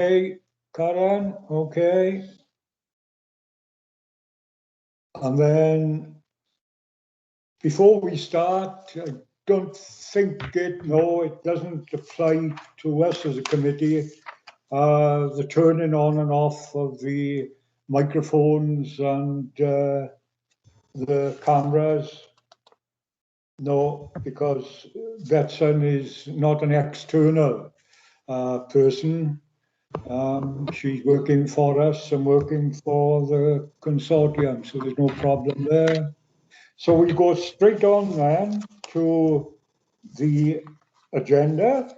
Karen, okay. And then before we start, I don't think it doesn't apply to us as a committee. The turning on and off of the microphones and the cameras. No, because Betson is not an external person. She's working for us and working for the consortium, so there's no problem there. So we go straight on then to the agenda.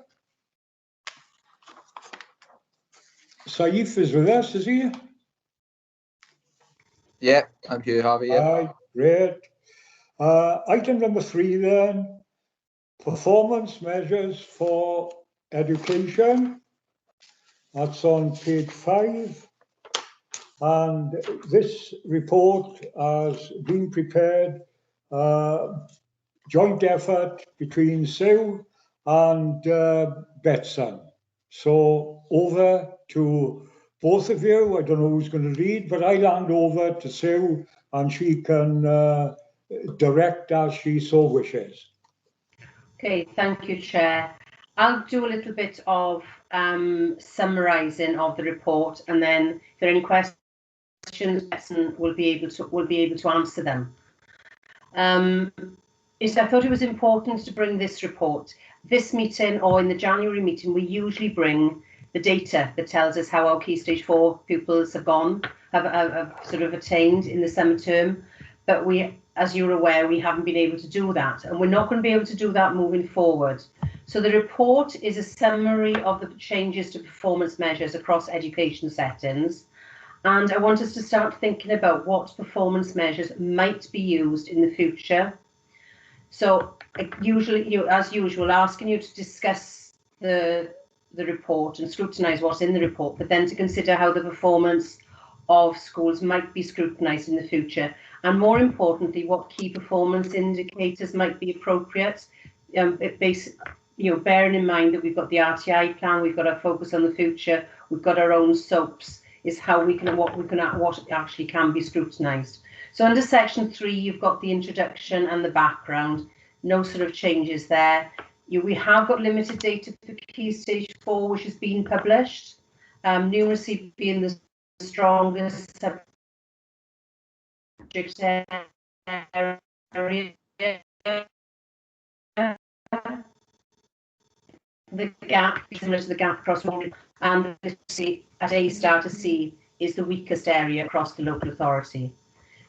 Saif is with us, is he? Yeah, I'm here, Harvey. Yeah. Aye, great. Item number 3 then, performance measures for education. That's on page 5. And this report has been prepared, joint effort between Sue and Betson. So over to both of you. I don't know who's going to lead, but I'll hand over to Sue and she can direct as she so wishes. Okay, thank you, Chair. I'll do a little bit of summarising of the report, and then if there are any questions, Betson will be able to answer them. I thought it was important to bring this report. This meeting, or in the January meeting, we usually bring the data that tells us how our Key Stage 4 pupils have sort of attained in the summer term. But we, as you're aware, we haven't been able to do that, and we're not going to be able to do that moving forward. So the report is a summary of the changes to performance measures across education settings. And I want us to start thinking about what performance measures might be used in the future. So usually, as usual, asking you to discuss the report and scrutinise what's in the report, but then to consider how the performance of schools might be scrutinised in the future, and more importantly, what key performance indicators might be appropriate. Bearing in mind that we've got the RTI plan, we've got our focus on the future, we've got our own SOAPs, is how what actually can be scrutinised. So under section 3, you've got the introduction and the background. No sort of changes there. We have got limited data for Key Stage 4, which has been published. Numeracy being the strongest subject area. The gap, similar to the gap across and literacy at A star to C is the weakest area across the local authority.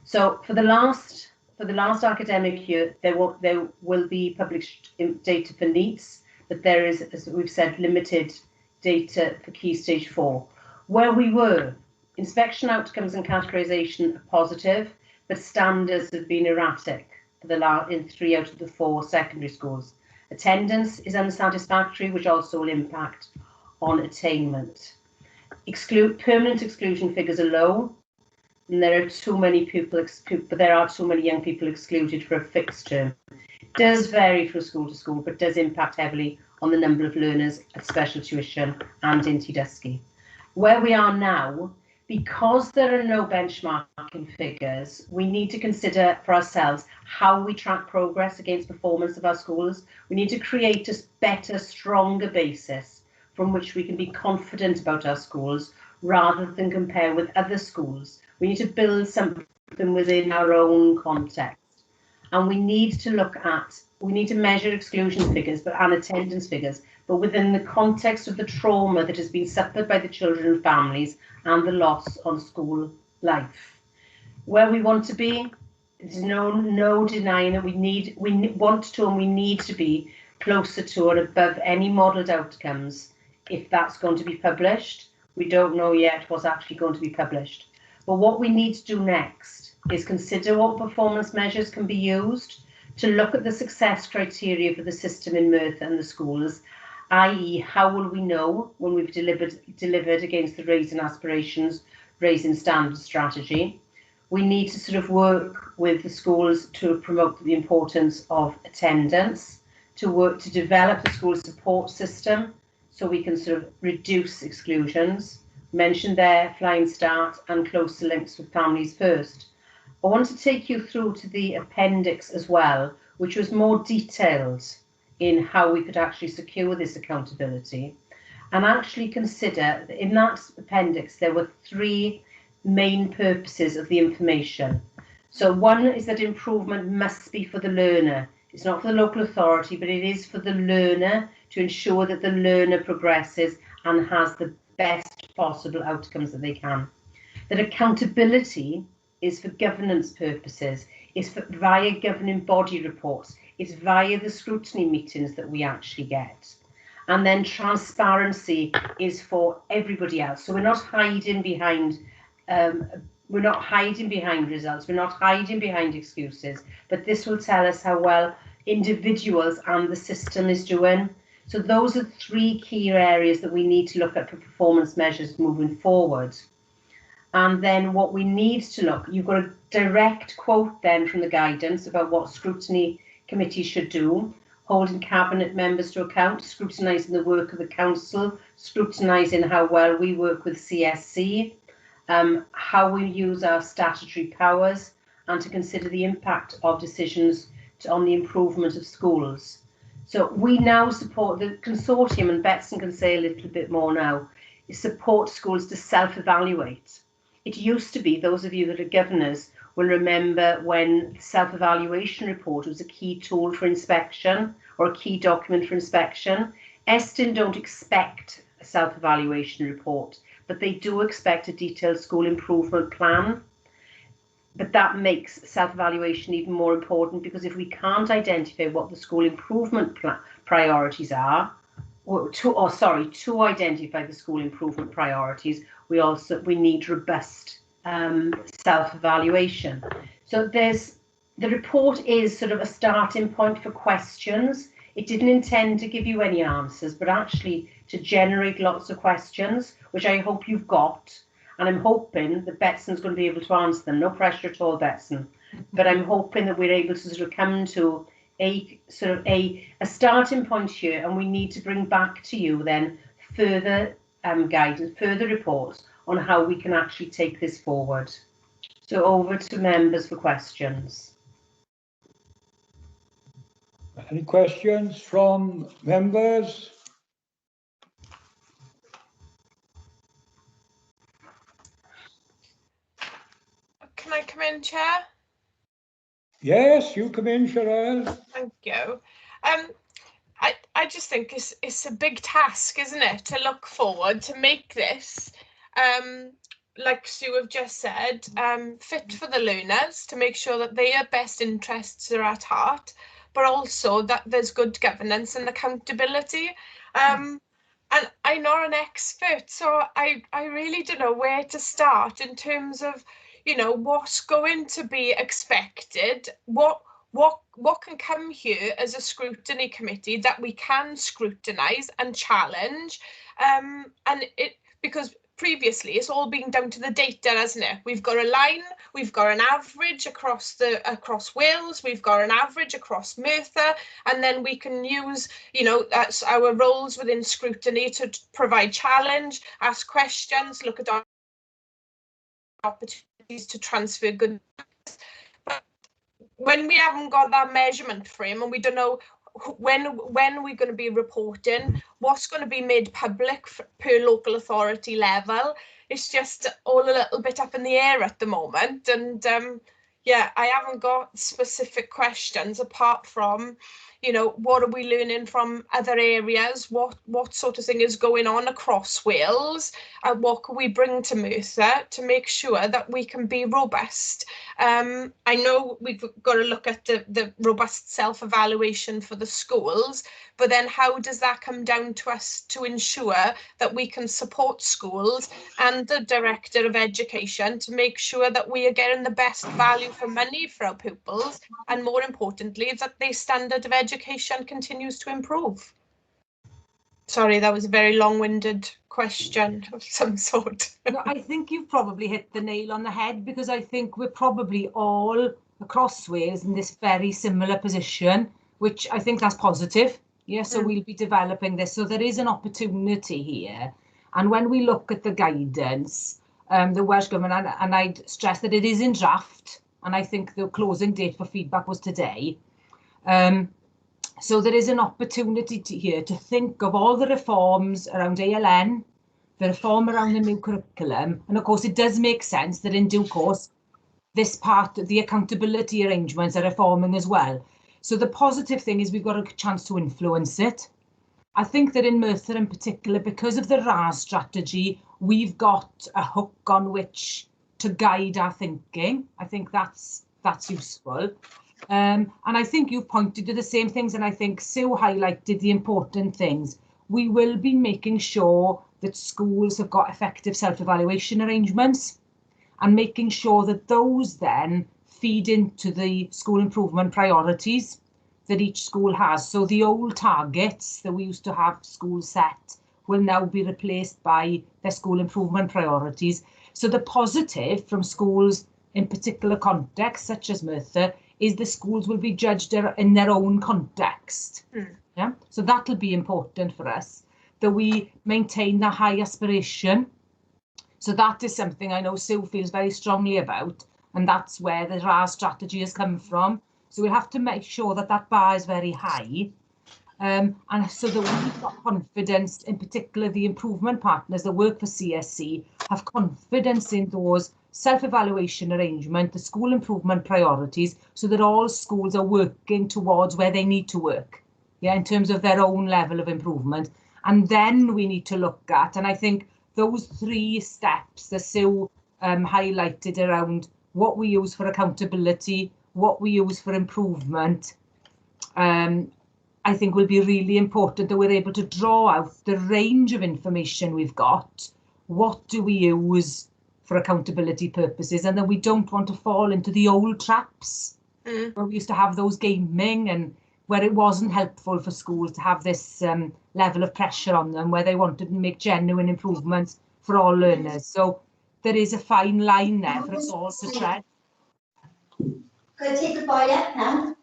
So for the last academic year, there will be published data for NEETs, but there is, as we've said, limited data for Key Stage 4. Where we were, inspection outcomes and categorisation are positive, but standards have been erratic in 3 out of the 4 secondary schools. Attendance is unsatisfactory, which also will impact on attainment. Permanent exclusion figures are low, and there are too many young people excluded for a fixed term. It does vary from school to school, but does impact heavily on the number of learners at special tuition and in Tudusky. Where we are now, because there are no benchmarking figures, we need to consider for ourselves how we track progress against performance of our schools. We need to create a better, stronger basis from which we can be confident about our schools rather than compare with other schools. We need to build something within our own context. And we need to measure exclusion figures and attendance figures, but within the context of the trauma that has been suffered by the children and families and the loss on school life. Where we want to be, there's no denying that we need to be closer to or above any modelled outcomes if that's going to be published. We don't know yet what's actually going to be published. But what we need to do next is consider what performance measures can be used to look at the success criteria for the system in Merthyr and the schools, i.e. how will we know when we've delivered against the Raising Aspirations, Raising Standards strategy. We need to sort of work with the schools to promote the importance of attendance, to work to develop the school support system so we can sort of reduce exclusions. Mentioned there, Flying Start and closer links with Families First. I want to take you through to the appendix as well, which was more detailed in how we could actually secure this accountability, and actually consider that in that appendix there were 3 main purposes of the information. So one is that improvement must be for the learner. It's not for the local authority, but it is for the learner to ensure that the learner progresses and has the best possible outcomes that they can. That accountability is for governance purposes, is via governing body reports, it's via the scrutiny meetings that we actually get. And then transparency is for everybody else. So we're not hiding behind results, we're not hiding behind excuses, but this will tell us how well individuals and the system is doing. So those are 3 key areas that we need to look at for performance measures moving forward. And then what we need to look, you've got a direct quote then from the guidance about what scrutiny committees should do: holding cabinet members to account, scrutinising the work of the council, scrutinising how well we work with CSC, how we use our statutory powers, and to consider the impact of decisions on the improvement of schools. So we now support the consortium, and Betson can say a little bit more now, is support schools to self-evaluate. It used to be, those of you that are governors will remember when the self-evaluation report was a key tool for inspection or a key document for inspection. Eston don't expect a self-evaluation report, but they do expect a detailed school improvement plan. But that makes self-evaluation even more important, because if we can't identify what the school improvement priorities are, to identify the school improvement priorities, we need robust self-evaluation. So the report is sort of a starting point for questions. It didn't intend to give you any answers, but actually to generate lots of questions, which I hope you've got. And I'm hoping that Betson's going to be able to answer them. No pressure at all, Betson. But I'm hoping that we're able to sort of come to a starting point here, and we need to bring back to you then further guidance, further reports on how we can actually take this forward. So over to members for questions. Any questions from members? Can I come in, Chair? Yes, you come in, Cheryl. Thank you. I just think it's a big task, isn't it, to look forward to make this, like Sue have just said, fit for the learners, to make sure that their best interests are at heart, but also that there's good governance and accountability. And I'm not an expert, so I really don't know where to start in terms of, you know, what's going to be expected, what can come here as a scrutiny committee that we can scrutinise and challenge, and it, because previously it's all been down to the data, hasn't it? We've got a line, we've got an average across Wales, we've got an average across Merthyr, and then we can use, you know, that's our roles within scrutiny to provide challenge, ask questions, look at our opportunities to transfer good. But when we haven't got that measurement frame and we don't know when we're going to be reporting, what's going to be made public per local authority level, it's just all a little bit up in the air at the moment. And yeah, I haven't got specific questions apart from, you know, what are we learning from other areas? What sort of thing is going on across Wales? And what can we bring to Merthyr to make sure that we can be robust? I know we've got to look at the robust self-evaluation for the schools, but then how does that come down to us to ensure that we can support schools and the Director of Education to make sure that we are getting the best value for money for our pupils, and more importantly, that their standard of education continues to improve? Sorry, that was a very long-winded question of some sort. No, I think you've probably hit the nail on the head, because I think we're probably all across Wales in this very similar position, which I think that's positive. Yeah, so we'll be developing this. So there is an opportunity here. And when we look at the guidance, the Welsh Government, and I'd stress that it is in draft, and I think the closing date for feedback was today. So there is an opportunity here to think of all the reforms around ALN, the reform around the new curriculum, and of course it does make sense that in due course this part of the accountability arrangements are reforming as well. So the positive thing is we've got a chance to influence it. I think that in Merthyr in particular, because of the RAS strategy, we've got a hook on which to guide our thinking. I think that's useful. And I think you've pointed to the same things, and I think Sue highlighted the important things. We will be making sure that schools have got effective self-evaluation arrangements and making sure that those then feed into the school improvement priorities that each school has. So the old targets that we used to have schools set will now be replaced by their school improvement priorities. So the positive from schools in particular contexts, such as Merthyr, is the schools will be judged in their own context. Yeah, so that'll be important for us, that we maintain the high aspiration. So that is something I know Sue feels very strongly about, and that's where the RAS strategy has come from. So we'll have to make sure that that bar is very high, and so that we've got confidence, in particular the improvement partners that work for CSC, have confidence in those self-evaluation arrangement, the school improvement priorities, so that all schools are working towards where they need to work, yeah, in terms of their own level of improvement. And then we need to look at, and I think those 3 steps that Sue highlighted around what we use for accountability, what we use for improvement, I think will be really important, that we're able to draw out the range of information we've got. What do we use for accountability purposes? And then we don't want to fall into the old traps where we used to have those gaming, and where it wasn't helpful for schools to have this level of pressure on them, where they wanted to make genuine improvements for all learners. So there is a fine line there for us all to tread. Could I take the boy up now?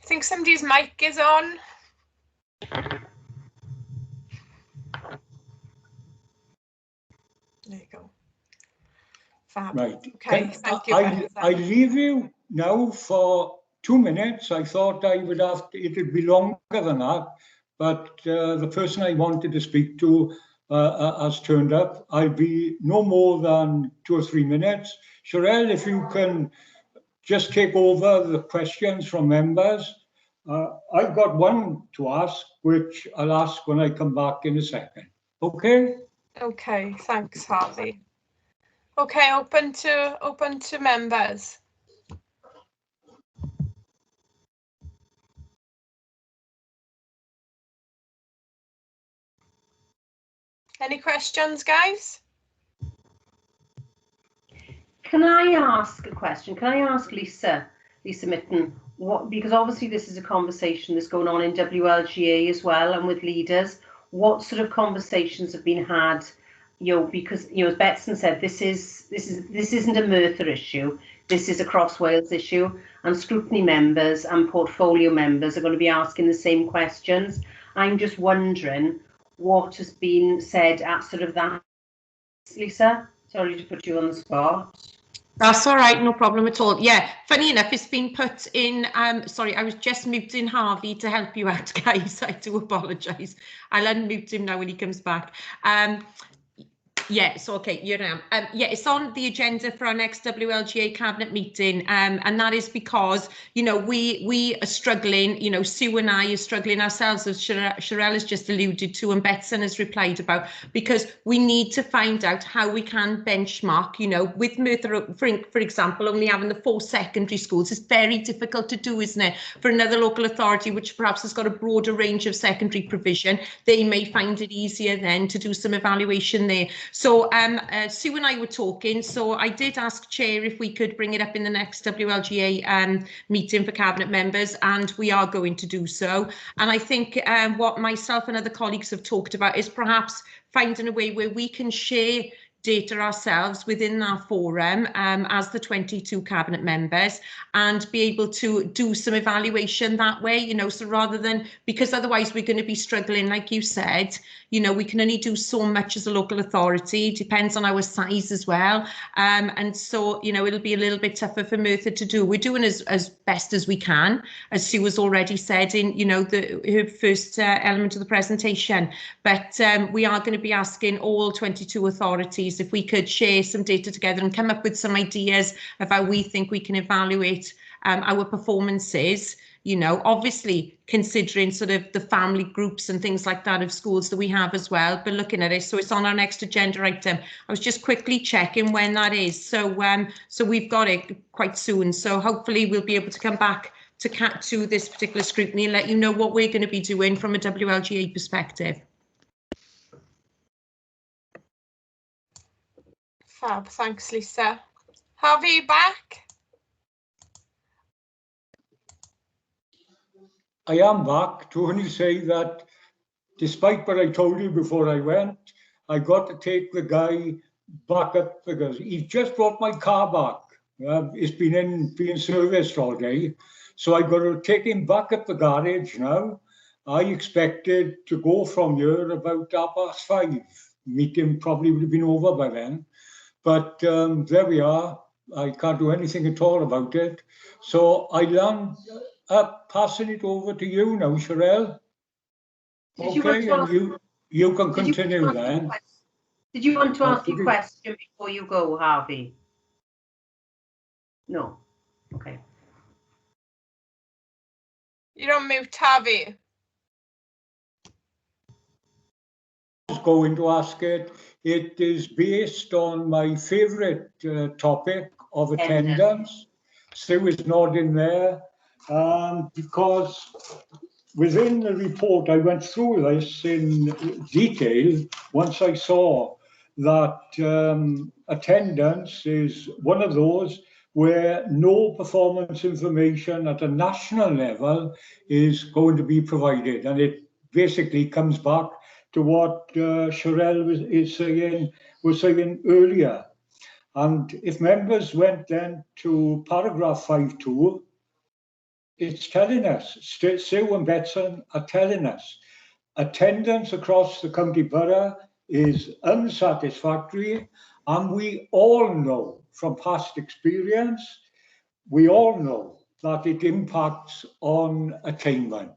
I think somebody's mic is on. There you go. Fab. Right. Okay, thank you. I leave you now for 2 minutes. I thought I would have to, it would be longer than that, but the person I wanted to speak to has turned up. I'll be no more than 2 or 3 minutes. Sherelle, if you can just take over the questions from members. I've got one to ask, which I'll ask when I come back in a second. Okay? Okay, thanks, Harvey. Okay, open to members. Any questions, guys? Can I ask a question? Can I ask Lisa Mitten, what, because obviously this is a conversation that's going on in WLGA as well and with leaders, what sort of conversations have been had, you know, because, you know, as Betson said, this isn't a Merthyr issue, this is a Cross Wales issue, and Scrutiny members and portfolio members are going to be asking the same questions. I'm just wondering what has been said at sort of that. Lisa, sorry to put you on the spot. That's all right, no problem at all. Yeah, funny enough, it's been put in, sorry, I was just muting Harvey to help you out, guys. I do apologise. I'll unmute him now when he comes back. Yeah, so okay, you're now. Yeah, it's on the agenda for our next WLGA cabinet meeting, and that is because, you know, we are struggling. You know, Sue and I are struggling ourselves, as Sherelle has just alluded to, and Betson has replied about, because we need to find out how we can benchmark. You know, with Merthyr, for example, only having the 4 secondary schools is very difficult to do, isn't it? For another local authority, which perhaps has got a broader range of secondary provision, they may find it easier then to do some evaluation there. So Sue and I were talking, so I did ask Chair if we could bring it up in the next WLGA meeting for Cabinet members, and we are going to do so. And I think what myself and other colleagues have talked about is perhaps finding a way where we can share data ourselves within that forum as the 22 cabinet members, and be able to do some evaluation that way, you know, so rather than, because otherwise we're going to be struggling, like you said, you know, we can only do so much as a local authority, depends on our size as well, and so, you know, it'll be a little bit tougher for Merthyr to do. We're doing as best as we can, as Sue has already said in, you know, her first element of the presentation, but we are going to be asking all 22 authorities if we could share some data together and come up with some ideas of how we think we can evaluate our performances, you know, obviously considering sort of the family groups and things like that of schools that we have as well, but looking at it, so it's on our next agenda item. I was just quickly checking when that is, so so we've got it quite soon, so hopefully we'll be able to come back to this particular scrutiny and let you know what we're going to be doing from a WLGA perspective. Fab, thanks Lisa. Harvey, back? I am back to only say that despite what I told you before I went, I got to take the guy back up because he just brought my car back. It's been being serviced all day. So I got to take him back up the garage now. I expected to go from here about 5:30. Meeting probably would have been over by then. But there we are. I can't do anything at all about it. So I land up passing it over to you now, Sherelle. Okay, and you can continue then. Did you want to ask your question before you go, Harvey? No. Okay. You're on mute, Harvey. I was going to ask it. It is based on my favourite topic of attendance. Sue is nodding there because within the report, I went through this in detail once I saw that attendance is one of those where no performance information at a national level is going to be provided. And it basically comes back to what Sherelle was saying earlier. And if members went then to paragraph 5.2, it's telling us, Sue and Betson are telling us, attendance across the county borough is unsatisfactory, and we all know from past experience, we all know that it impacts on attainment.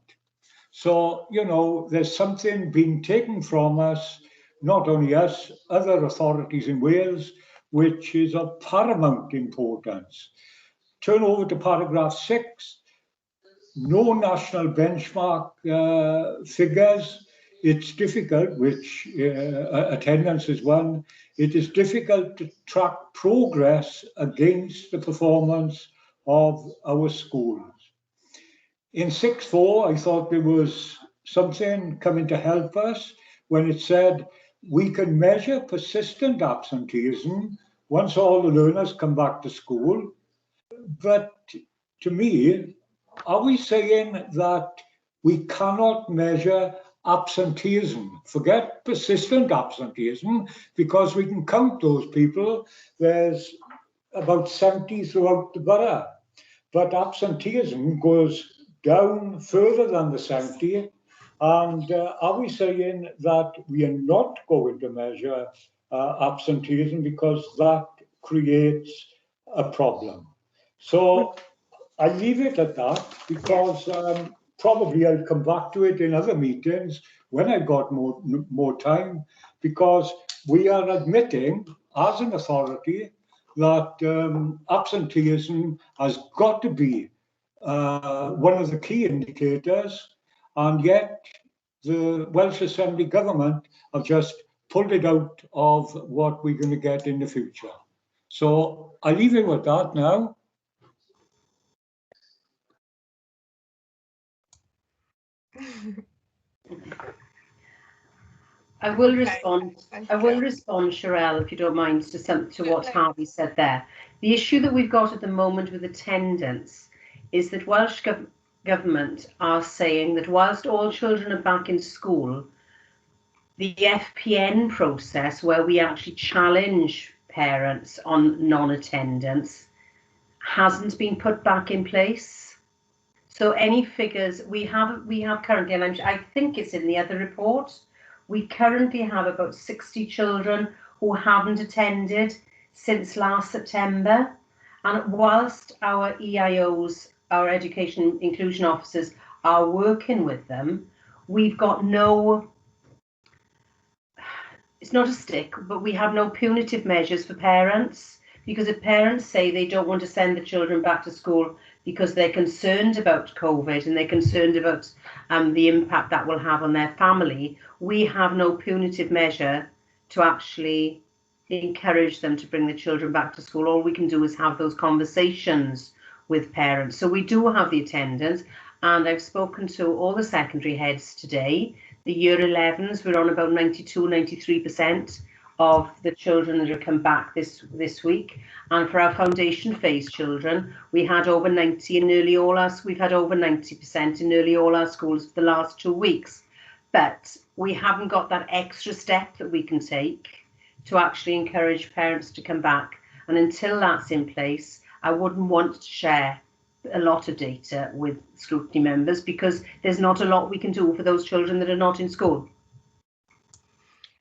So, you know, there's something being taken from us, not only us, other authorities in Wales, which is of paramount importance. Turn over to paragraph 6. No national benchmark figures. It's difficult, which attendance is one. It is difficult to track progress against the performance of our schools. In 6.4, I thought there was something coming to help us when it said we can measure persistent absenteeism once all the learners come back to school. But to me, are we saying that we cannot measure absenteeism? Forget persistent absenteeism, because we can count those people. There's about 70 throughout the borough. But absenteeism goes down further than the 70. And are we saying that we are not going to measure absenteeism because that creates a problem? So I leave it at that because probably I'll come back to it in other meetings when I've got more time, because we are admitting as an authority that absenteeism has got to be one of the key indicators, and yet the Welsh Assembly government have just pulled it out of what we're going to get in the future. So I leave it with that now. I will respond, Sherelle, if you don't mind, to what Harvey said there. The issue that we've got at the moment with attendance is that Welsh Government are saying that whilst all children are back in school, the FPN process, where we actually challenge parents on non-attendance, hasn't been put back in place. So any figures we have currently, and I think it's in the other report, we currently have about 60 children who haven't attended since last September. And whilst our EIOs, our education inclusion officers, are working with them, we've got no, it's not a stick, but we have no punitive measures for parents, because if parents say they don't want to send the children back to school because they're concerned about COVID and they're concerned about the impact that will have on their family, we have no punitive measure to actually encourage them to bring the children back to school. All we can do is have those conversations with parents. So we do have the attendance, and I've spoken to all the secondary heads today. The year 11s, we're on about 92-93% of the children that have come back this week. And for our foundation phase children, we had over 90 in nearly all our, we've had over 90% in nearly all our schools for the last 2 weeks. But we haven't got that extra step that we can take to actually encourage parents to come back. And until that's in place, I wouldn't want to share a lot of data with Scrutiny members, because there's not a lot we can do for those children that are not in school.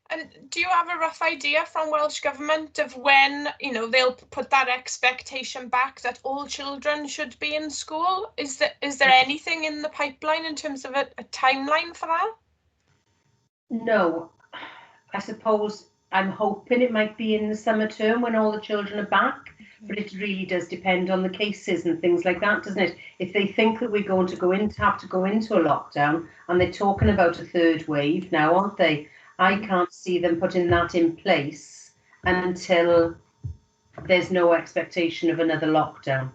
And do you have a rough idea from Welsh Government of when, you know, they'll put that expectation back that all children should be in school? Is there anything in the pipeline in terms of a timeline for that? No, I suppose I'm hoping it might be in the summer term when all the children are back, but it really does depend on the cases and things like that, doesn't it? If they think that we're going to have to go into a lockdown, and they're talking about a third wave now, aren't they? I can't see them putting that in place until there's no expectation of another lockdown.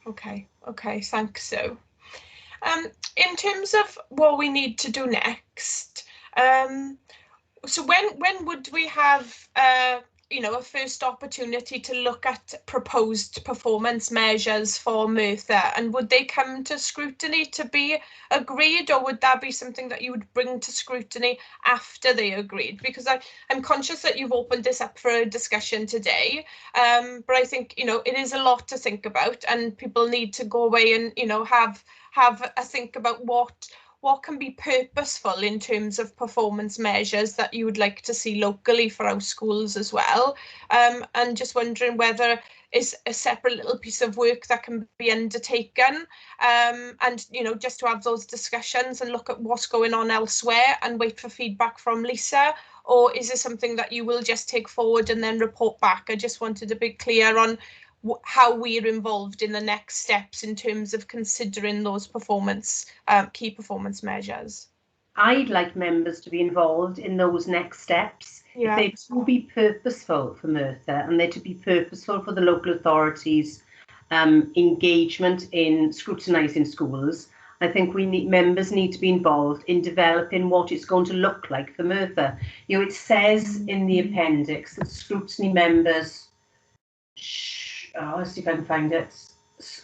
Okay, thanks, Sue. In terms of what we need to do next, so when would we have you know, a first opportunity to look at proposed performance measures for Merthyr, and would they come to scrutiny to be agreed, or would that be something that you would bring to scrutiny after they agreed? Because I'm conscious that you've opened this up for a discussion today, but I think, you know, it is a lot to think about, and people need to go away and, you know, have a think about what can be purposeful in terms of performance measures that you would like to see locally for our schools as well. And just wondering whether is a separate little piece of work that can be undertaken, and, you know, just to have those discussions and look at what's going on elsewhere and wait for feedback from Lisa, or is it something that you will just take forward and then report back? I just wanted to be clear on how we're involved in the next steps in terms of considering those key performance measures. I'd like members to be involved in those next steps. Yeah. If they're to be purposeful for Merthyr, and they're to be purposeful for the local authorities' engagement in scrutinising schools, I think members need to be involved in developing what it's going to look like for Merthyr. You know, it says in the appendix that scrutiny members, let's see if I can find it.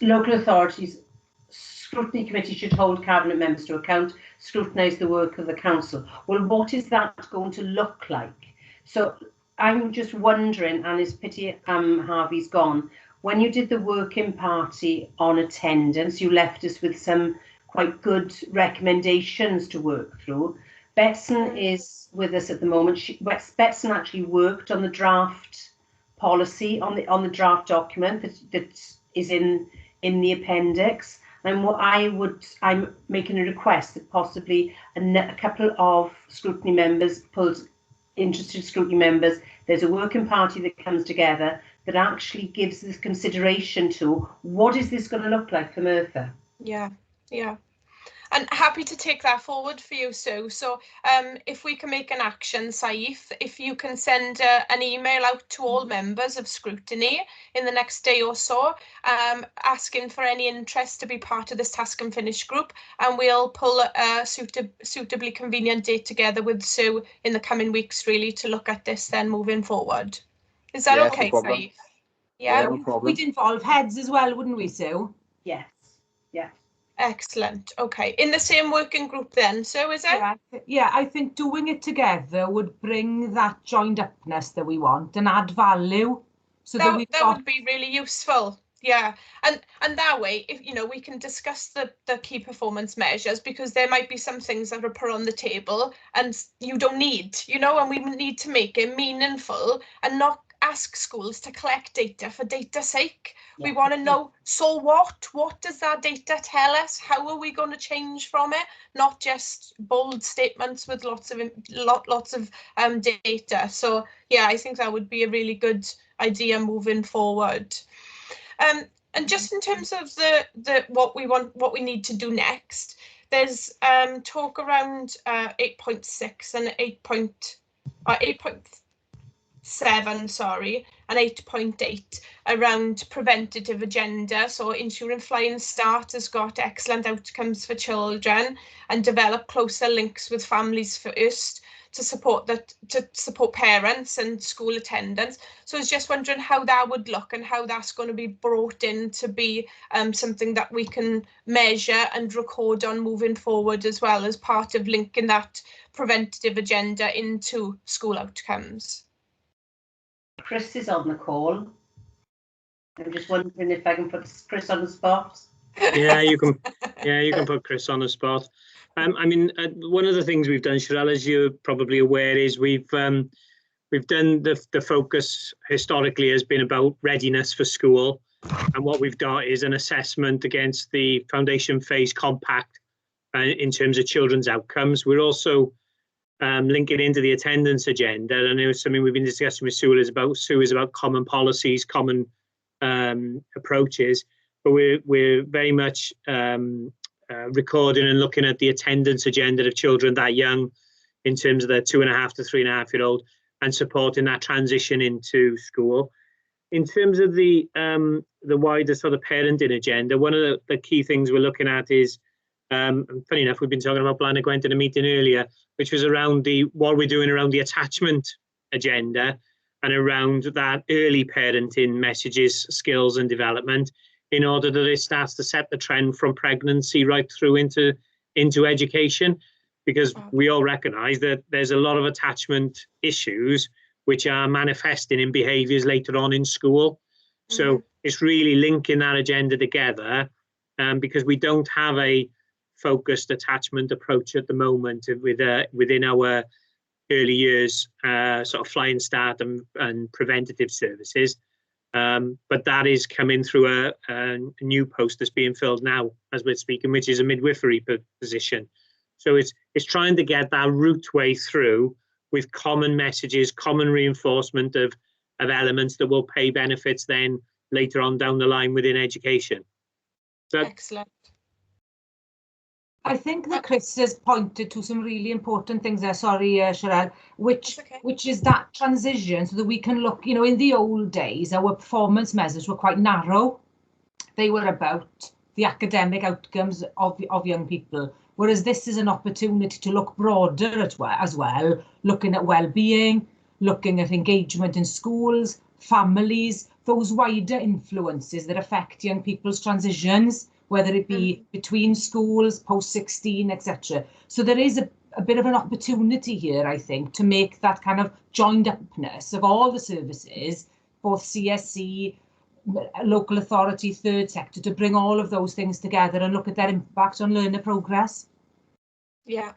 Local authorities, scrutiny committee should hold cabinet members to account, scrutinise the work of the council. Well, what is that going to look like? So I'm just wondering, and it's pity Harvey's gone, when you did the working party on attendance, you left us with some quite good recommendations to work through. Betson is with us at the moment. Betson actually worked on the draft policy, on the draft document that is in the appendix, and I'm making a request that possibly a couple of scrutiny members, interested scrutiny members, there's a working party that comes together that actually gives this consideration to what is this going to look like for Merthyr. Yeah. And happy to take that forward for you, Sue. So if we can make an action, Saif, if you can send an email out to all members of Scrutiny in the next day or so, asking for any interest to be part of this task and finish group, and we'll pull a suitably convenient date together with Sue in the coming weeks, really, to look at this then moving forward. Is that okay, no problem. Saif? Yeah, no problem. We'd involve heads as well, wouldn't we, Sue? Yes, yeah. Excellent. Okay. In the same working group then, so is it? Yeah, I think doing it together would bring that joined upness that we want and add value. So that would be really useful. Yeah, and that way, if you know, we can discuss the key performance measures, because there might be some things that are put on the table and you don't need, you know, and we need to make it meaningful and not ask schools to collect data for data's sake. Yeah. We want to know, so what does that data tell us? How are we going to change from it? Not just bold statements with lots of data. So yeah, I think that would be a really good idea moving forward. And just in terms of the what we need to do next, there's talk around 8.6 and 8.7, sorry, and 8.8 around preventative agenda. So ensuring Flying Start has got excellent outcomes for children and develop closer links with families first to support parents and school attendance. So I was just wondering how that would look and how that's going to be brought in to be something that we can measure and record on moving forward, as well as part of linking that preventative agenda into school outcomes. Chris is on the call. I'm just wondering if I can put Chris on the spot. Yeah, you can. Yeah, you can put Chris on the spot. I mean, one of the things we've done, Cheryl, as you're probably aware, is we've done the focus historically has been about readiness for school, and what we've got is an assessment against the Foundation Phase Compact in terms of children's outcomes. We're also linking into the attendance agenda, and it was something we've been discussing with Sue is about common policies, common approaches, but we're very much recording and looking at the attendance agenda of children that young, in terms of their 2.5 to 3.5 year old, and supporting that transition into school. In terms of the wider sort of parenting agenda, one of the key things we're looking at is, funny enough, we've been talking about Blaenau Gwent in a meeting earlier, which was around what we're doing around the attachment agenda and around that early parenting messages, skills and development, in order that it starts to set the trend from pregnancy right through into education, because we all recognise that there's a lot of attachment issues which are manifesting in behaviours later on in school. So it's really linking that agenda together, because we don't have a focused attachment approach at the moment within our early years sort of Flying Start and preventative services. But that is coming through a new post that's being filled now as we're speaking, which is a midwifery position. So it's trying to get that route way through with common messages, common reinforcement of elements that will pay benefits then later on down the line within education. So, excellent. I think that Chris has pointed to some really important things there, sorry, Cheryl, which is that transition, so that we can look, you know, in the old days, our performance measures were quite narrow. They were about the academic outcomes of young people, whereas this is an opportunity to look broader as well, looking at well-being, looking at engagement in schools, families, those wider influences that affect young people's transitions, whether it be between schools, post-16, etc. So there is a bit of an opportunity here, I think, to make that kind of joined upness of all the services, both CSC, local authority, third sector, to bring all of those things together and look at their impact on learner progress. Yeah,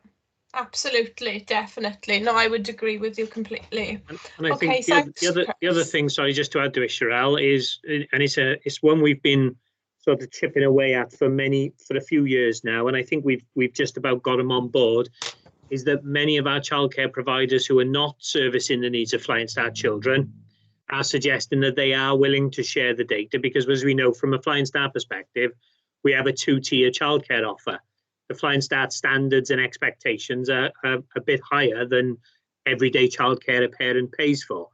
absolutely, definitely. No, I would agree with you completely. And I think the other thing, sorry, just to add to it, Cheryl, is, and it's one we've been sort of chipping away at for a few years now, and I think we've just about got them on board, is that many of our childcare providers who are not servicing the needs of Flying Start children are suggesting that they are willing to share the data, because as we know from a Flying Start perspective, we have a two-tier childcare offer. The Flying Start standards and expectations are a bit higher than everyday childcare a parent pays for.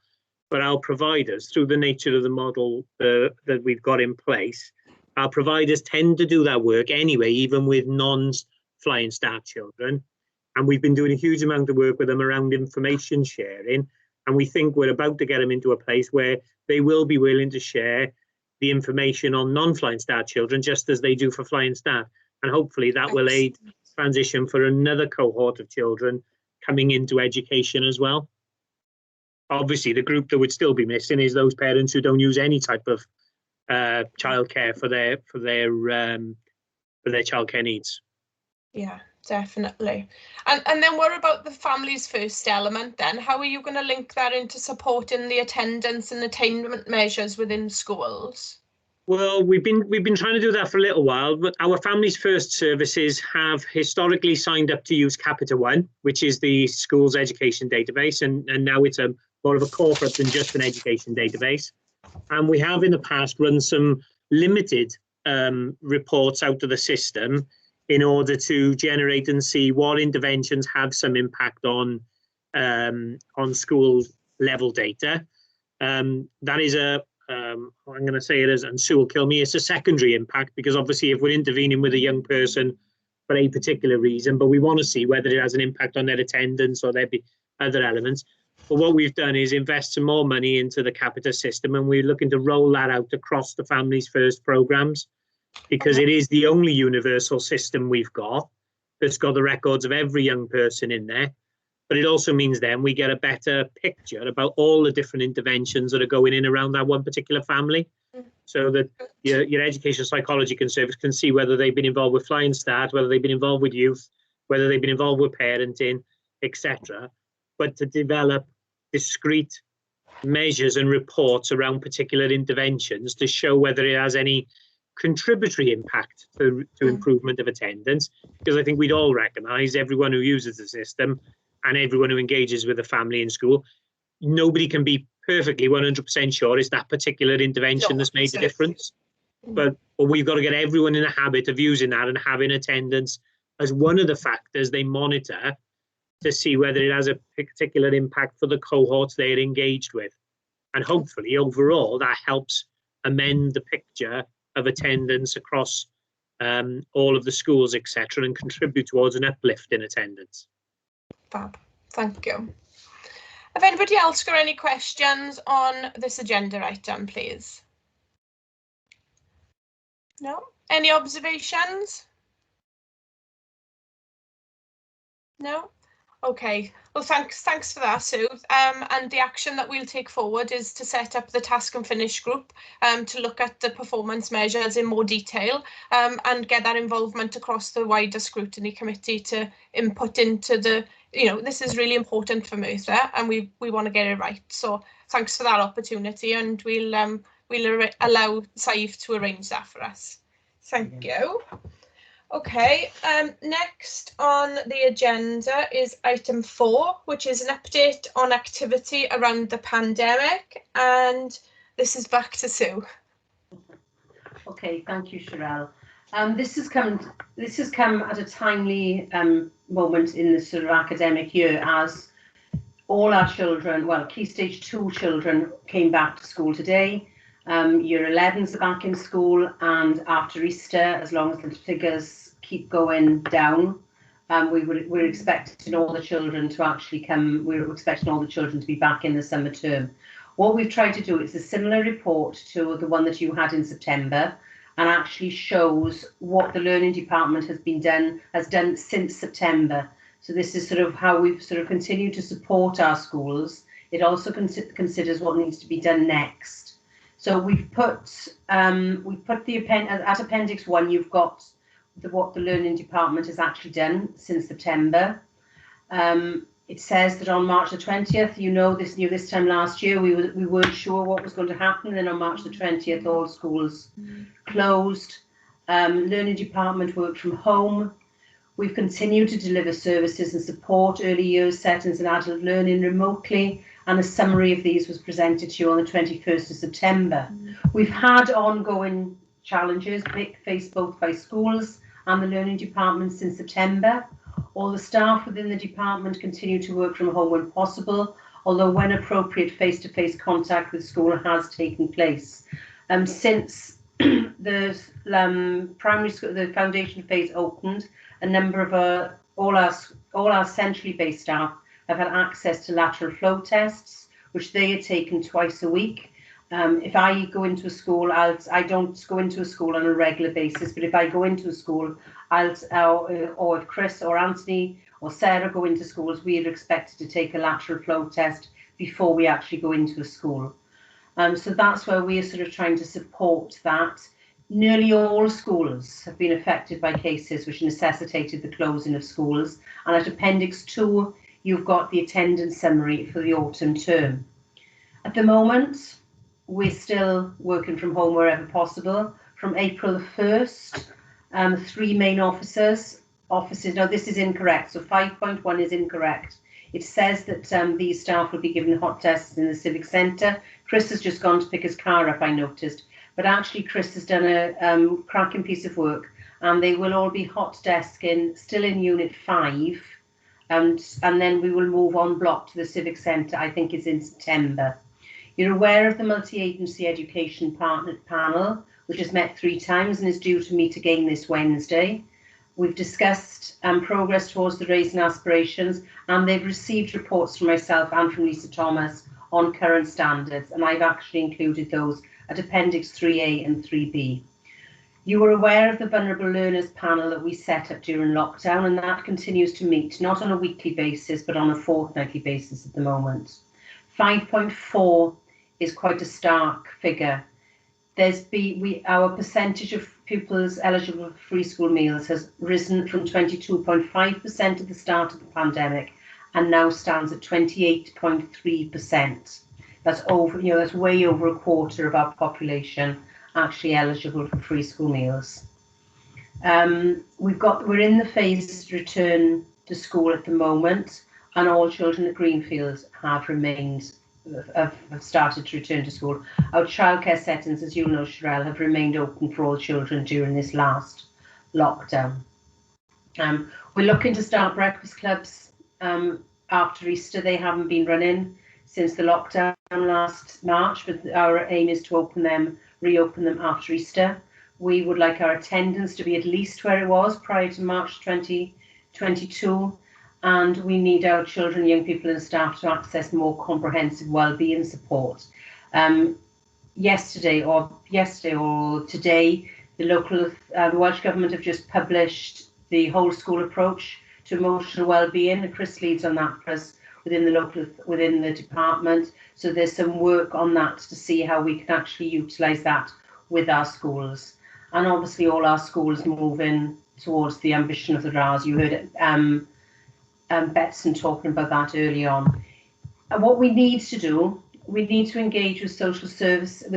But our providers, through the nature of the model that we've got in place, our providers tend to do that work anyway, even with non-Flying Start children. And we've been doing a huge amount of work with them around information sharing. And we think we're about to get them into a place where they will be willing to share the information on non-Flying Start children, just as they do for Flying Start. And hopefully that will aid transition for another cohort of children coming into education as well. Obviously, the group that would still be missing is those parents who don't use any type of childcare for their childcare needs. Yeah, definitely. And then what about the family's first element then? How are you going to link that into supporting the attendance and attainment measures within schools? Well, we've been trying to do that for a little while, but our Families First services have historically signed up to use Capita One, which is the school's education database, and now it's more of a corporate than just an education database. And we have in the past run some limited reports out of the system in order to generate and see what interventions have some impact on school level data. That is I'm going to say it as, and Sue will kill me, it's a secondary impact, because obviously if we're intervening with a young person for a particular reason, but we want to see whether it has an impact on their attendance or there be other elements. But what we've done is invest some more money into the Capita system, and we're looking to roll that out across the Families First programs, because it is the only universal system we've got that's got the records of every young person in there. But it also means then we get a better picture about all the different interventions that are going in around that one particular family, so that your education psychology service can see whether they've been involved with Flying Start, whether they've been involved with youth, whether they've been involved with parenting, etc. But to develop discrete measures and reports around particular interventions to show whether it has any contributory impact to improvement of attendance, because I think we'd all recognise, everyone who uses the system and everyone who engages with a family in school, nobody can be perfectly 100% sure it's that particular intervention that's made a difference. But we've got to get everyone in a habit of using that and having attendance as one of the factors they monitor to see whether it has a particular impact for the cohorts they're engaged with. And hopefully, overall, that helps amend the picture of attendance across all of the schools, etc., and contribute towards an uplift in attendance. Fab, thank you. Have anybody else got any questions on this agenda item, please? No? Any observations? No? Okay, well thanks for that, Sue. And the action that we'll take forward is to set up the task and finish group to look at the performance measures in more detail and get that involvement across the wider scrutiny committee to input into the, this is really important for Merthyr and we want to get it right. So thanks for that opportunity, and we'll allow Saif to arrange that for us. Thank you. Okay, next on the agenda is item 4, which is an update on activity around the pandemic, and this is back to Sue. Okay, thank you, Sherelle. This has come at a timely moment in the sort of academic year, as all our children, well, Key Stage 2 children came back to school today. Year 11s are back in school, and after Easter, as long as the figures keep going down, we're expecting all the children to actually come. We're expecting all the children to be back in the summer term. What we've tried to do is a similar report to the one that you had in September, and actually shows what the learning department has done since September. So this is sort of how we've sort of continued to support our schools. It also considers what needs to be done next. So we've put the at Appendix 1, you've got what the learning department has actually done since September. It says that on March the 20th, this time last year, we weren't sure what was going to happen. Then on March the 20th, all schools closed. Learning department worked from home. We've continued to deliver services and support early years settings and adult learning remotely, and a summary of these was presented to you on the 21st of September. We've had ongoing challenges faced both by schools and the learning department since September. All the staff within the department continue to work from home when possible, although when appropriate, face-to-face contact with school has taken place. Since the primary school, the foundation phase opened, a number of all our centrally based staff have had access to lateral flow tests, which they are taken twice a week. If I go into a school, I don't go into a school on a regular basis, but if I go into a school, or if Chris or Anthony or Sarah go into schools, we are expected to take a lateral flow test before we actually go into a school. So that's where we are sort of trying to support that. Nearly all schools have been affected by cases which necessitated the closing of schools. And at Appendix 2, you've got the attendance summary for the autumn term. At the moment, we're still working from home wherever possible. From April the 1st, 3 main offices, no, this is incorrect. So 5.1 is incorrect. It says that these staff will be given hot tests in the Civic Centre. Chris has just gone to pick his car up, I noticed. But actually, Chris has done a cracking piece of work, and they will all be hot desking still in Unit 5. And then we will move on block to the Civic Centre, I think it's in September. You're aware of the multi-agency education partner panel, which has met 3 times and is due to meet again this Wednesday. We've discussed progress towards the raising aspirations, and they've received reports from myself and from Lisa Thomas on current standards, and I've actually included those at Appendix 3A and 3B. You were aware of the Vulnerable Learners panel that we set up during lockdown, and that continues to meet, not on a weekly basis, but on a fortnightly basis at the moment. 5.4 is quite a stark figure. Our percentage of pupils eligible for free school meals has risen from 22.5% at the start of the pandemic and now stands at 28.3%. That's over, that's way over a quarter of our population actually eligible for free school meals. We're in the phased return to school at the moment, and all children at Greenfields have started to return to school. Our childcare settings, as you know, Sherelle, have remained open for all children during this last lockdown. We're looking to start breakfast clubs after Easter. They haven't been running since the lockdown last March, but our aim is to reopen them after Easter. We would like our attendance to be at least where it was prior to March 2022. And we need our children, young people and staff to access more comprehensive wellbeing support. Yesterday or today, the Welsh Government have just published the whole school approach to emotional wellbeing, and Chris leads on that for us within the department. So there's some work on that to see how we can actually utilise that with our schools. And obviously all our schools moving towards the ambition of the RAS. You heard Betson talking about that early on. And what we need to do, we need to engage with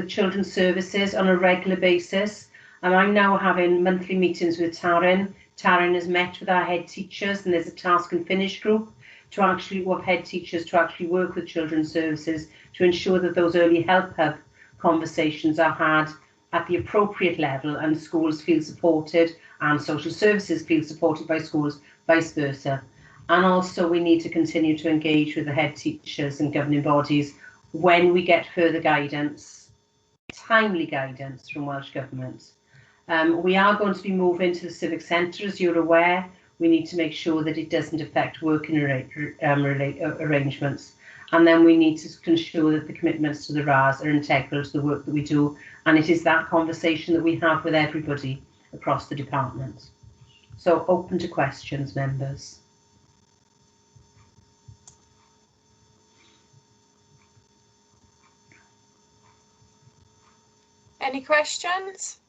children's services on a regular basis. And I'm now having monthly meetings with Taryn. Taryn has met with our head teachers, and there's a task and finish group of head teachers to actually work with children's services to ensure that those early help hub conversations are had at the appropriate level and schools feel supported and social services feel supported by schools, vice versa. And also we need to continue to engage with the head teachers and governing bodies when we get further guidance, timely guidance from Welsh Government. We are going to be moving to the Civic Centre, as you're aware. We need to make sure that it doesn't affect working arrangements. And then we need to ensure that the commitments to the RAS are integral to the work that we do. And it is that conversation that we have with everybody across the department. So open to questions, members. Any questions?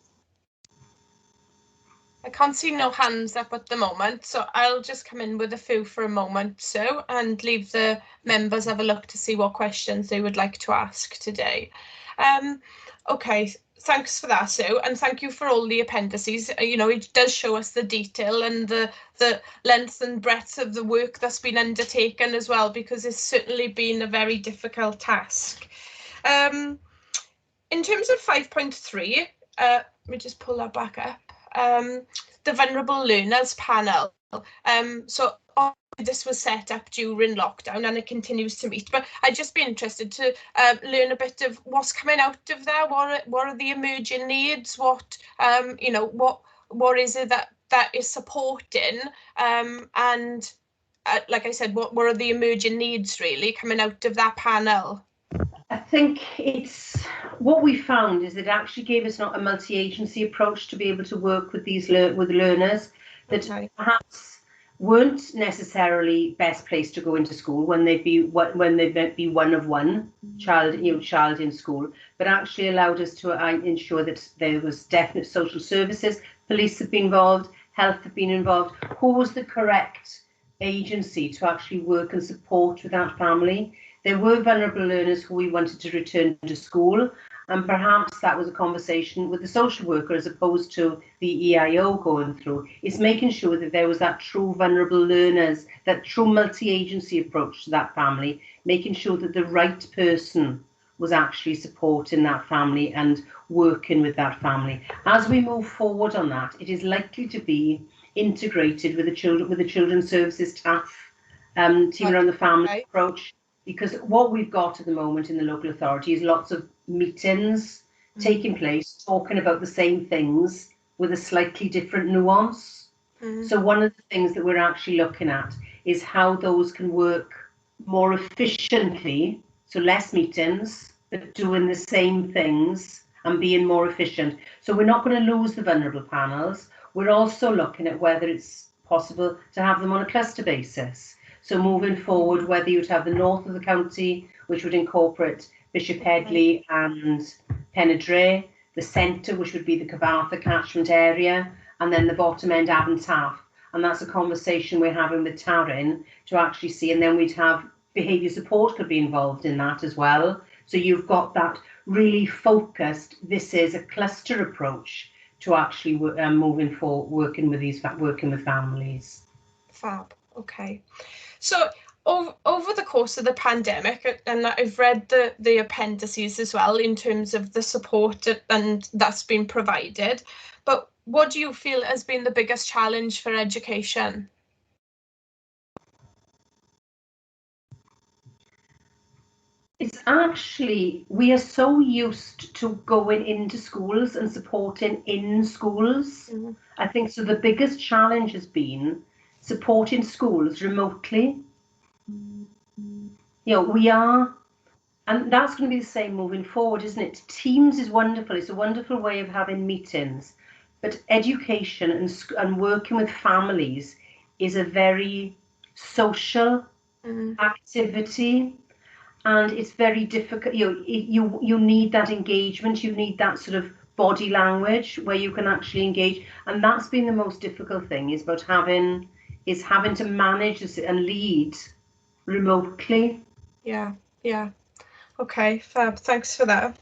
I can't see no hands up at the moment, so I'll just come in with a few for a moment and leave the members have a look to see what questions they would like to ask today. Okay, thanks for that, Sue, and thank you for all the appendices. It does show us the detail and the length and breadth of the work that's been undertaken as well, because it's certainly been a very difficult task. In terms of 5.3, let me just pull that back up. The Vulnerable Learners panel. So this was set up during lockdown and it continues to meet, but I'd just be interested to learn a bit of what's coming out of there. What are the emerging needs? What is it that is supporting? And like I said, what are the emerging needs really coming out of that panel? I think what we found is it actually gave us not a multi-agency approach to be able to work with with the learners. that Okay. perhaps weren't necessarily best placed to go into school when they'd be one of one child in school, but actually allowed us to ensure that there was definite social services, police have been involved, health have been involved. Who was the correct agency to actually work and support with that family? There were vulnerable learners who we wanted to return to school, and perhaps that was a conversation with the social worker as opposed to the EIO going through. It's making sure that there was that true vulnerable learners, that true multi-agency approach to that family, making sure that the right person was actually supporting that family and working with that family. As we move forward on that, it is likely to be integrated with the children's services staff, team around the family approach, because what we've got at the moment in the local authority is lots of meetings taking place, talking about the same things with a slightly different nuance. So one of the things that we're actually looking at is how those can work more efficiently, so less meetings, but doing the same things and being more efficient. So we're not going to lose the vulnerable panels. We're also looking at whether it's possible to have them on a cluster basis. So moving forward, whether you'd have the north of the county, which would incorporate Bishop Headley and Penydre, the centre, which would be the Cyfarthfa catchment area, and then the bottom end, Avon Taff. And that's a conversation we're having with Taryn to actually see. And then we'd have behaviour support could be involved in that as well. So you've got that really focused, this is a cluster approach to actually moving forward, working with families. Fab. Okay. So over the course of the pandemic, and I've read the appendices as well in terms of the support and that's been provided, but what do you feel has been the biggest challenge for education? It's actually, we are so used to going into schools and supporting in schools. I think so the biggest challenge has been supporting schools remotely. We are, and that's going to be the same moving forward, isn't it? Teams is wonderful. It's a wonderful way of having meetings, but education and working with families is a very social activity. And it's very difficult. You need that engagement. You need that sort of body language where you can actually engage. And that's been the most difficult thing, is about having to manage and lead remotely. Yeah. Okay, fab. Thanks for that.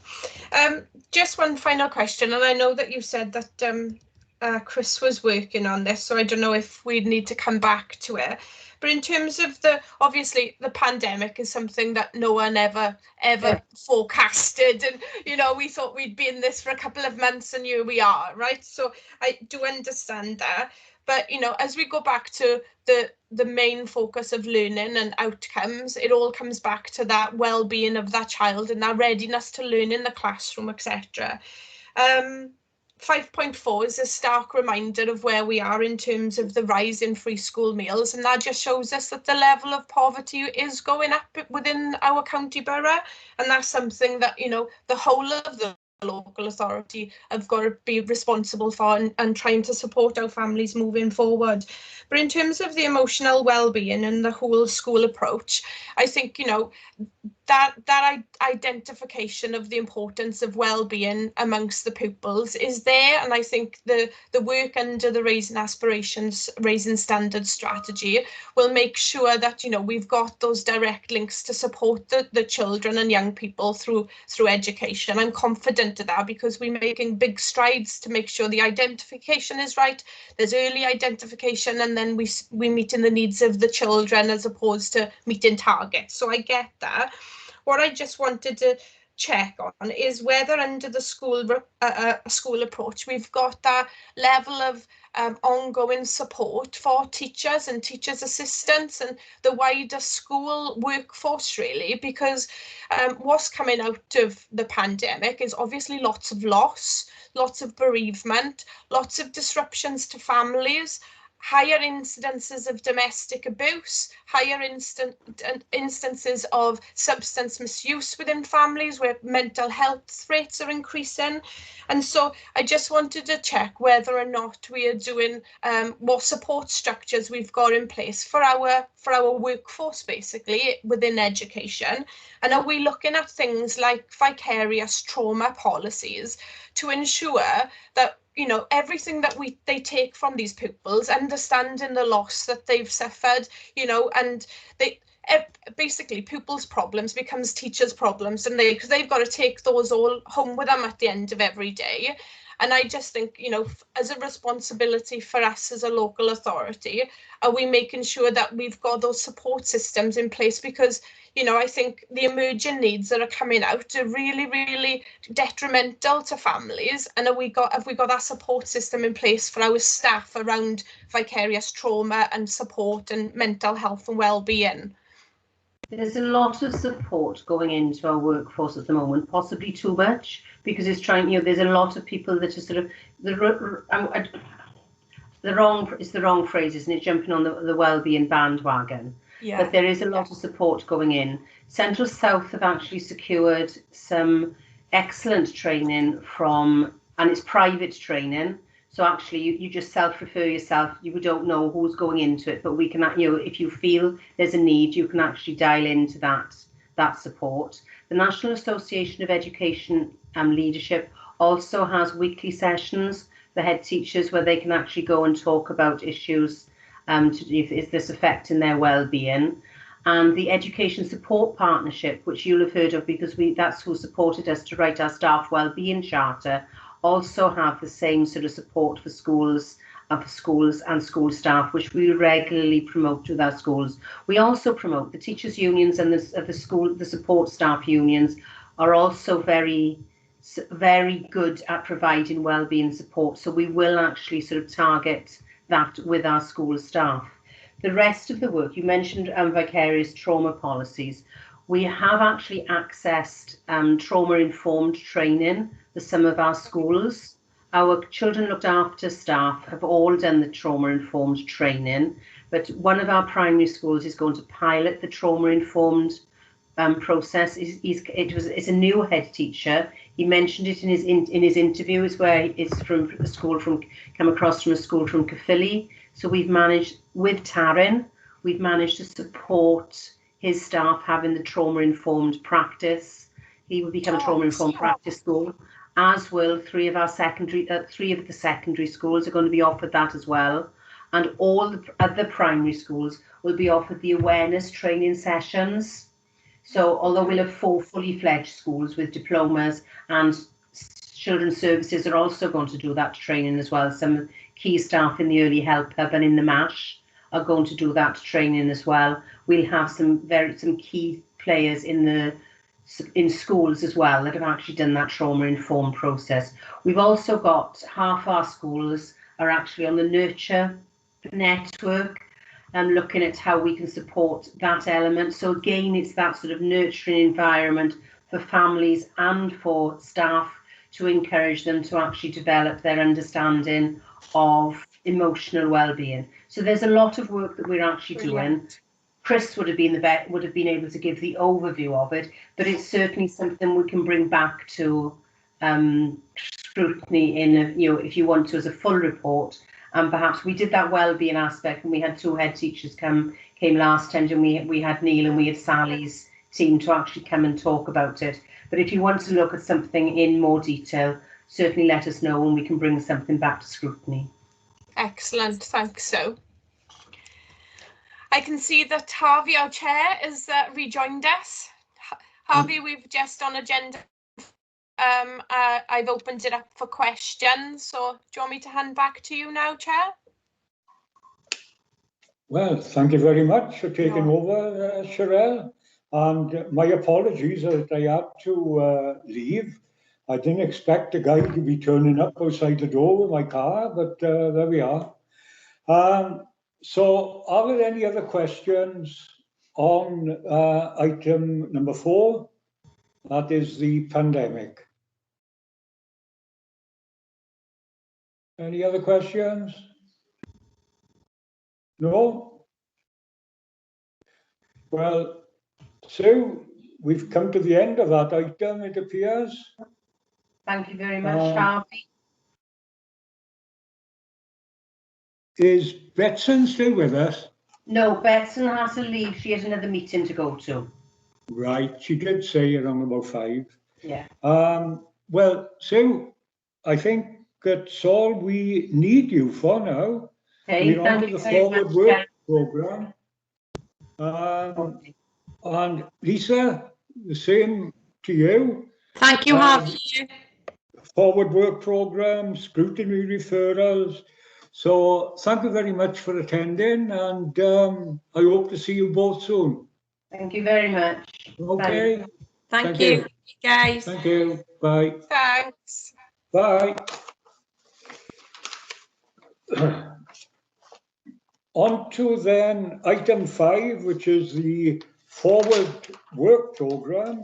Just one final question, and I know that you said that Chris was working on this, so I don't know if we'd need to come back to it. But in terms of obviously the pandemic is something that no one ever forecasted, and we thought we'd be in this for a couple of months, and here we are, right? So I do understand that. But as we go back to the main focus of learning and outcomes, it all comes back to that well-being of that child and that readiness to learn in the classroom, etc. 5.4 is a stark reminder of where we are in terms of the rise in free school meals, and that just shows us that the level of poverty is going up within our county borough, and that's something that the whole of the local authority have got to be responsible for and trying to support our families moving forward. But in terms of the emotional well-being and the whole school approach, I think that identification of the importance of well-being amongst the pupils is there, and I think the work under the Raising Aspirations, Raising Standards strategy will make sure that we've got those direct links to support the children and young people through education. I'm confident of that because we're making big strides to make sure the identification is right. There's early identification, and then we meeting the needs of the children as opposed to meeting targets. So I get that. What I just wanted to check on is whether under the school approach we've got that level of ongoing support for teachers and teachers' assistants and the wider school workforce, really, because what's coming out of the pandemic is obviously lots of loss, lots of bereavement, lots of disruptions to families. higher incidences of domestic abuse, higher instances of substance misuse within families where mental health rates are increasing. And so I just wanted to check whether or not we are doing what support structures we've got in place for our workforce, basically, within education. And are we looking at things like vicarious trauma policies to ensure that, you know, everything that they take from these pupils, understanding the loss that they've suffered, you know, and basically pupils' problems becomes teachers' problems, and because they've got to take those all home with them at the end of every day. And I just think, you know, as a responsibility for us as a local authority, are we making sure that we've got those support systems in place? Because, you know, I think the emerging needs that are coming out are really, really detrimental to families. And have we got that support system in place for our staff around vicarious trauma and support and mental health and well-being? There's a lot of support going into our workforce at the moment, possibly too much, because it's trying, you know, there's a lot of people that are sort of, it's the wrong phrase, isn't it, jumping on the well-being bandwagon. Yeah. But there is a lot of support going in. Central South have actually secured some excellent training from, and it's private training. So actually, you just self-refer yourself. You don't know who's going into it, but we can, you know, if you feel there's a need, you can actually dial into that support. The National Association of Education Leadership also has weekly sessions for head teachers where they can actually go and talk about issues if this affecting their well-being. And the Education Support Partnership, which you'll have heard of because that's who supported us to write our staff well-being charter, also have the same sort of support for schools and school staff, which we regularly promote with our schools. We also promote the teachers' unions and the support staff unions are also very, very good at providing wellbeing support. So we will actually sort of target that with our school staff. The rest of the work, you mentioned vicarious trauma policies. We have actually accessed trauma-informed training for some of our schools. Our children looked after staff have all done the trauma-informed training, but one of our primary schools is going to pilot the trauma-informed process. It's a new head teacher. He mentioned it in his interview. It's where it's from a school come across from a school from Caerphilly. So we've managed with Taryn, we've managed to support his staff having the trauma-informed practice. He will become a trauma-informed practice school, as will three of the secondary schools are going to be offered that as well. And all the other primary schools will be offered the awareness training sessions. So although we'll have 4 fully fledged schools with diplomas, and children's services are also going to do that training as well. Some key staff in the Early Help Hub and in the MASH are going to do that training as well. We'll have some key players in schools as well that have actually done that trauma-informed process. We've also got half our schools are actually on the Nurture network and looking at how we can support that element. So again, it's that sort of nurturing environment for families and for staff to encourage them to actually develop their understanding of emotional well-being. So there's a lot of work that we're actually doing. Chris would have been able to give the overview of it, but it's certainly something we can bring back to Scrutiny in, if you want to, as a full report. And perhaps we did that well-being aspect, and we had 2 head teachers came last time, and we had Neil and we had Sally's team to actually come and talk about it. But if you want to look at something in more detail, certainly let us know and we can bring something back to Scrutiny. Excellent, thanks. So I can see that Harvey, our chair, has rejoined us. Harvey, we've just on agenda. I've opened it up for questions. So do you want me to hand back to you now, Chair? Well, thank you very much for taking over, Sherelle. And my apologies that I had to leave. I didn't expect a guy to be turning up outside the door with my car, but there we are. So are there any other questions on item number 4? That is the pandemic. Any other questions? No? Well, so we've come to the end of that item, it appears. Thank you very much, Harvey. Is Betson still with us? No, Betson has to leave. She has another meeting to go to. Right, she did say around about 5. Yeah. Well, so I think that's all we need you for now. Okay, We're on to thank you the very forward much, work Karen. programme. And Lisa, the same to you. Thank you, Harvey. Forward work programme, scrutiny referrals. So thank you very much for attending, and I hope to see you both soon. Thank you very much. Okay. Thank you, guys. Thank you. Bye. Thanks. Bye. On to then item 5, which is the forward work programme,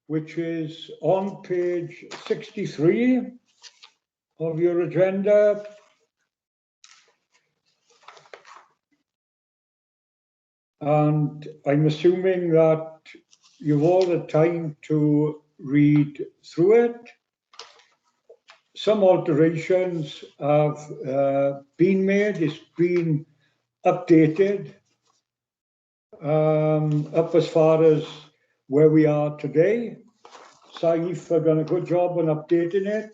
which is on page 63 of your agenda. And I'm assuming that you've all had time to read through it. Some alterations have been made. It's been updated up as far as where we are today. Saif have done a good job on updating it.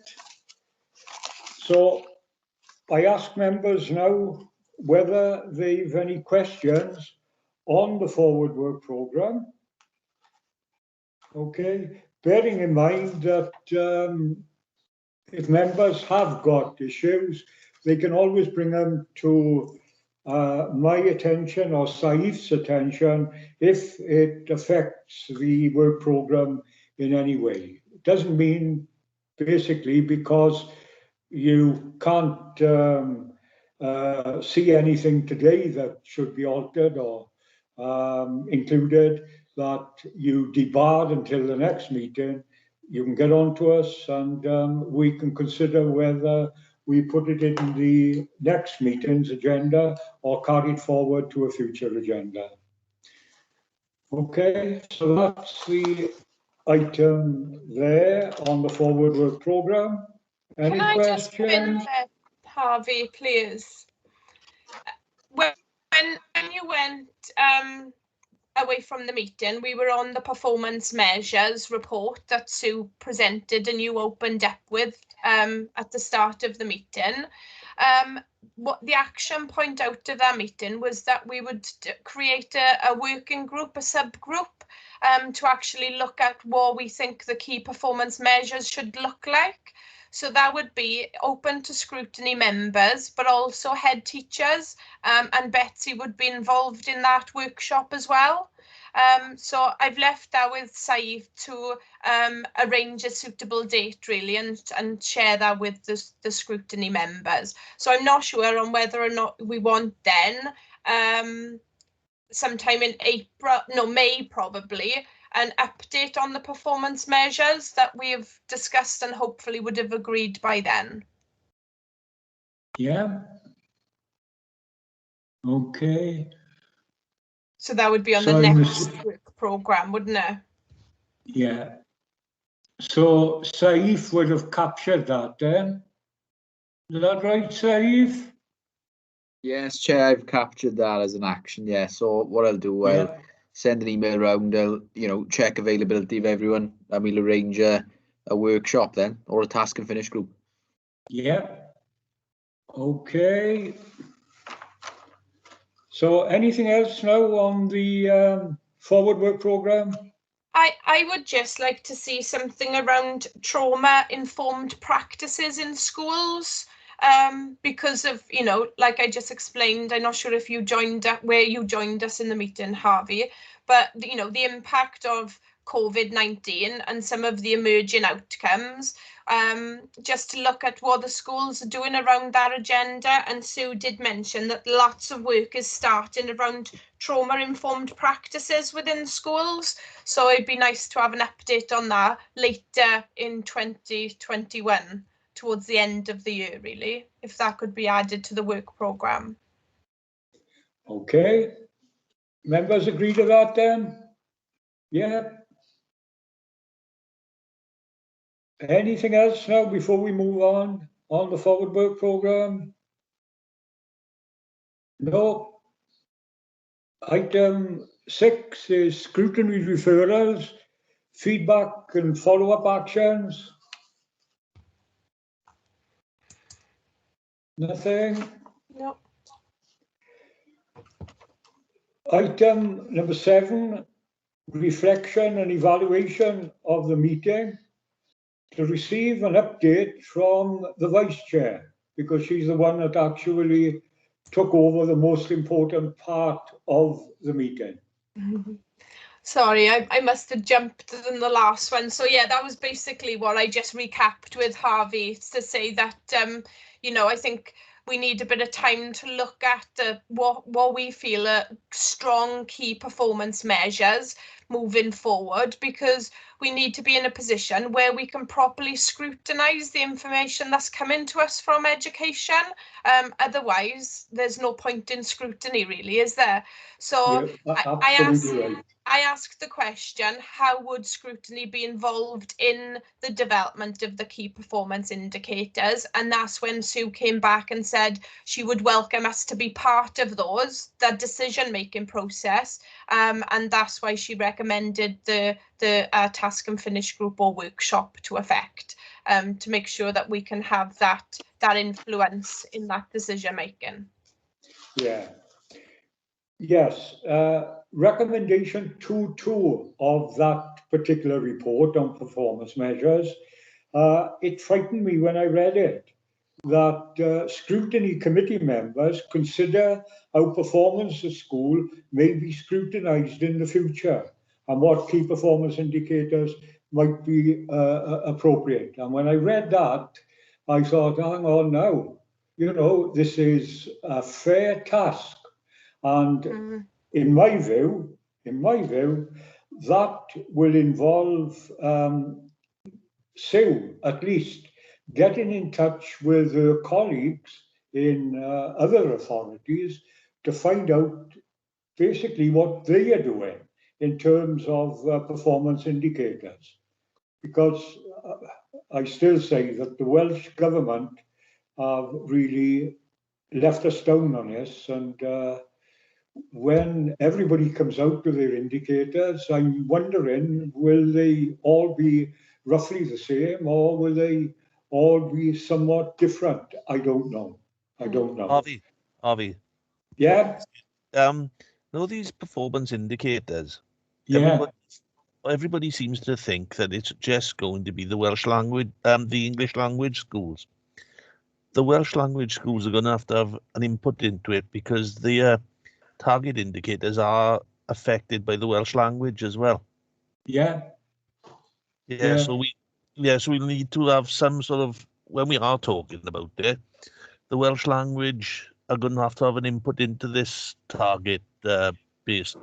So I ask members now whether they've any questions on the forward work programme. Okay, bearing in mind that if members have got issues, they can always bring them to my attention or Saif's attention if it affects the work programme in any way. It doesn't mean basically because you can't see anything today that should be altered or included, that you debarred until the next meeting. You can get on to us and we can consider whether we put it in the next meeting's agenda or carry it forward to a future agenda. Okay, so that's the item there on the forward work programme. Any Can I questions? just come in there, Harvey, please? When you went away from the meeting, we were on the performance measures report that Sue presented and you opened up with at the start of the meeting. What the action point out of that meeting was that we would create a working group, a subgroup, to actually look at what we think the key performance measures should look like. So that would be open to scrutiny members, but also head teachers, and Betsy would be involved in that workshop as well. So I've left that with Saif to arrange a suitable date really and share that with the scrutiny members. So I'm not sure on whether or not we want then sometime in May probably, an update on the performance measures that we have discussed and hopefully would have agreed by then. Yeah. Okay. So that would be on the next work programme, wouldn't it? Yeah. So Saif would have captured that then. Is that right, Saif? Yes, Chair, I've captured that as an action. Yeah. So what I'll do, I'll send an email around. I'll check availability of everyone, and we'll arrange a workshop then, or a task and finish group. Yeah. Okay. So anything else now on the forward work programme? I would just like to see something around trauma-informed practices in schools. Because of, like I just explained, I'm not sure if you joined where you joined us in the meeting, Harvey, but the impact of COVID-19 and some of the emerging outcomes, just to look at what the schools are doing around that agenda. And Sue did mention that lots of work is starting around trauma-informed practices within schools. So it'd be nice to have an update on that later in 2021. Towards the end of the year, really, if that could be added to the work programme. Okay. Members agree to that then? Yeah. Anything else now before we move on the forward work programme? No. Item 6 is scrutiny referrals, feedback and follow-up actions. Nothing. No. Item number 7, reflection and evaluation of the meeting, to receive an update from the Vice Chair, because she's the one that actually took over the most important part of the meeting. Sorry, I must have jumped in the last one. So yeah, that was basically what I just recapped with Harvey, to say that, you know, I think we need a bit of time to look at what we feel are strong key performance measures moving forward, because we need to be in a position where we can properly scrutinise the information that's coming to us from education. Otherwise, there's no point in scrutiny, really, is there? So yeah, absolutely right. I asked the question, how would scrutiny be involved in the development of the key performance indicators? And that's when Sue came back and said she would welcome us to be part of those, the decision-making process. And that's why she recommended the task and finish group or workshop to effect, to make sure that we can have that influence in that decision-making. Yeah. Yes. Recommendation 2.2 of that particular report on performance measures, it frightened me when I read it, that scrutiny committee members consider how performance at school may be scrutinised in the future and what key performance indicators might be appropriate. And when I read that, I thought, hang on now, you know, this is a fair task. And in my view, that will involve Sue, at least, getting in touch with her colleagues in other authorities to find out basically what they are doing in terms of performance indicators. Because I still say that the Welsh Government have really left us down on this, and when everybody comes out with their indicators, I'm wondering, will they all be roughly the same, or will they all be somewhat different? I don't know. Harvey. Yeah. Know these performance indicators? Yeah. Everybody seems to think that it's just going to be the Welsh language, the English language schools. The Welsh language schools are going to have an input into it, because the target indicators are affected by the Welsh language as well. Yeah. So we need to have some sort of, when we are talking about it, the Welsh language are going to have an input into this target based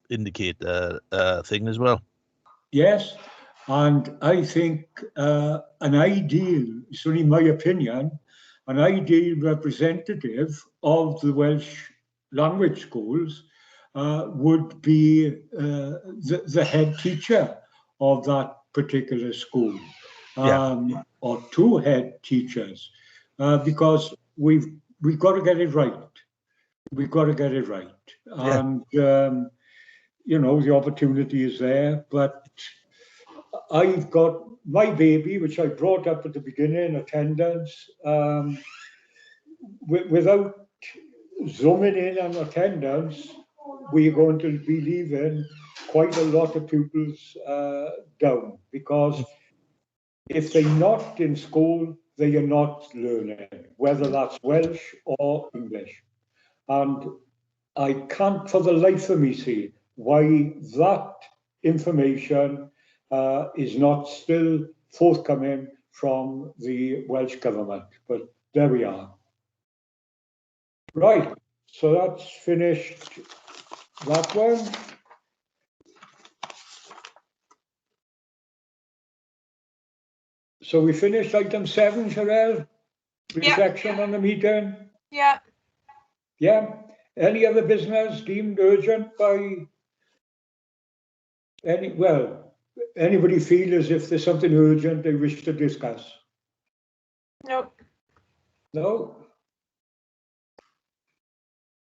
indicator thing as well. Yes, and I think an ideal, it's only my opinion, an ideal representative of the Welsh language schools would be the head teacher of that particular school, or two head teachers, because we've got to get it right. We've got to get it right, and you know, the opportunity is there, but I've got my baby, which I brought up at the beginning, attendance. Without zooming in on attendance, we're going to be leaving quite a lot of pupils down, because if they're not in school, they are not learning, whether that's Welsh or English. And I can't for the life of me see why that information is not still forthcoming from the Welsh Government, but there we are. Right, so that's finished that one. So we finished item 7, Sherelle? Reflection on the meeting? Yeah. Yeah. Any other business deemed urgent by anybody feel as if there's something urgent they wish to discuss? No. No?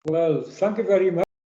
Well, thank you very much.